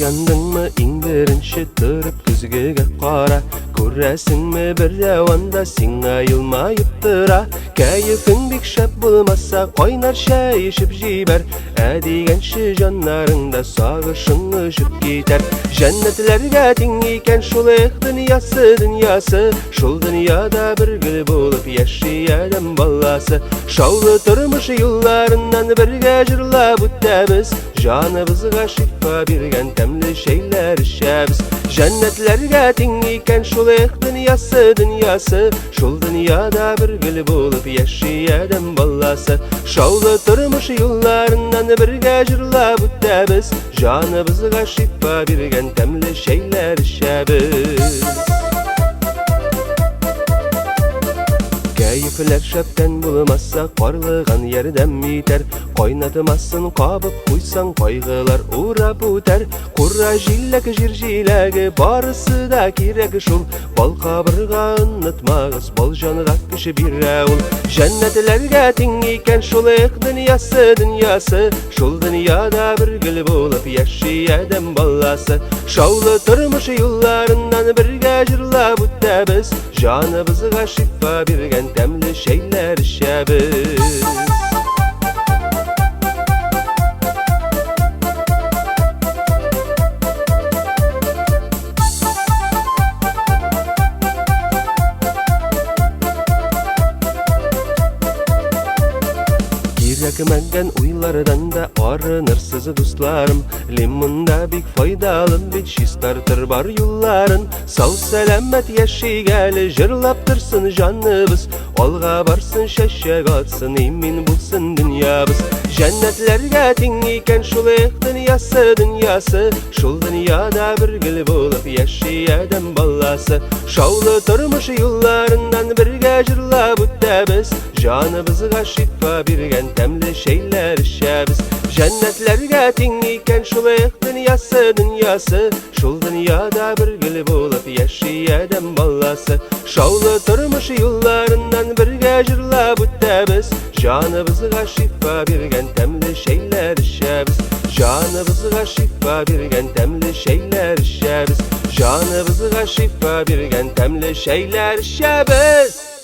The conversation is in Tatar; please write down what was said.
Uyandыңмы иң беренче тұрып күзгегә кара, күрәсеңме бер яванда сиңа елмаеп тора. Кәефең бик шәп булмаса, кайнар чәй эчеп җибәр, ә дигәнче җаннарыңда сагышың очып китәр. Җәннәтләргә тиң икән шул дөньясы, шул дөньяда бер гөл булып яши адәм баласы. Шаулы тормыш юлларыннан бергә җырлап үтәбез, җаныбызга шифа биргән тәмле шәйләр эчәбез. Җәннәтләргә тиң икән шул дөньясы, шул дөньяда бер гөл булып яши адәм баласы. Шаулы тормыш юлларыннан бергә җырлап үтәбез, җаныбызга шифа биргән тәмле шәйләр эчәбез. Кәефләр шәптән булмаса, карлыган ярдәм итәр. Кайнатмасын кабып куйсаң, кайгылар урап үтәр. Курра җиләк, җир җиләге, барысы да кирәк шул. Бал кабырга онытмагыз, бал җанга көч бирә ул. Җәннәтләргә тиң икән шул дөньясы, шул дөньяда бер гөл булып яши адәм баласы. Шаулы тормыш юлларыннан бергә җырлап үтәбез, җаныбызга шифа биргән тәмле шәйләр эчәбез. Кирәкмәгән уйлардан да арынырсыз дусларым. Лимонда бик файдалы, бит чистартыр бар юлларын. Сау сәламәт яшигәле җырлап торсын җаныбыз, алга барсын чәчәк атсын, имин булсын дөньябыз. Җәннәтләргә тиң икән шул дөньясы, шул дөньяда бер гөл булып яши адәм баласы. Шаулы тормыш юлларыннан бергә җырлап үтәбез, җаныбызга шифа биргән тәмле шәйләр эчәбез. Җәннәтләргә тиң икән шул дөньясы, шул дөньяда бер гөл булып яши адәм баласы. Шаулы тормыш юлларыннан бергә җырлап үтәбез, җаныбызга шифа биргән тәмле шәйләр эчәбез. Җаныбызга шифа биргән тәмле шәйләр эчәбез. Җаныбызга шифа биргән тәмле шәйләр эчәбез.